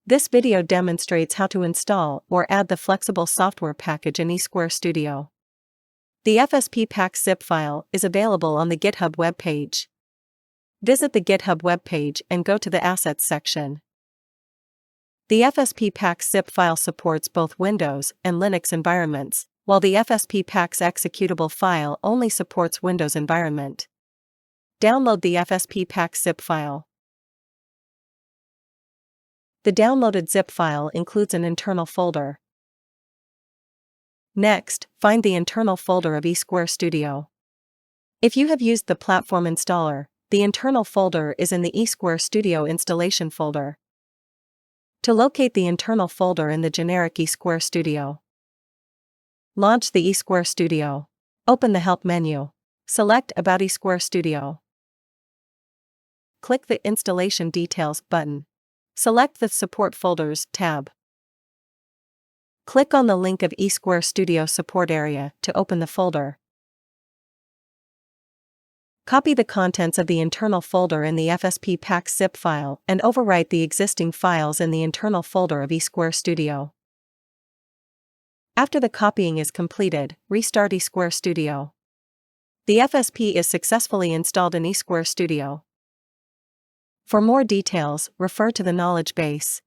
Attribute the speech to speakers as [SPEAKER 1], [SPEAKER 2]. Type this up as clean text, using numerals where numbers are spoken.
[SPEAKER 1] This video demonstrates how to install or add the flexible software package in eSquare Studio. The FSP pack zip file is available on the GitHub webpage. Visit the GitHub webpage and go to the Assets section. The FSP pack zip file supports both Windows and Linux environments, while the FSP pack's executable file only supports Windows environment. Download the FSP pack zip file. The downloaded zip file includes an internal folder. Next, find the internal folder of eSquare Studio. If you have used the platform installer, the internal folder is in the eSquare Studio installation folder. To locate the internal folder in the generic eSquare Studio, launch the eSquare Studio. Open the Help menu. Select About eSquare Studio. Click the Installation Details button. Select the Support Folders tab. Click on the link of eSquare Studio Support Area to open the folder. Copy the contents of the internal folder in the FSP pack zip file and overwrite the existing files in the internal folder of eSquare Studio. After the copying is completed, restart eSquare Studio. The FSP is successfully installed in eSquare Studio. For more details, refer to the knowledge base.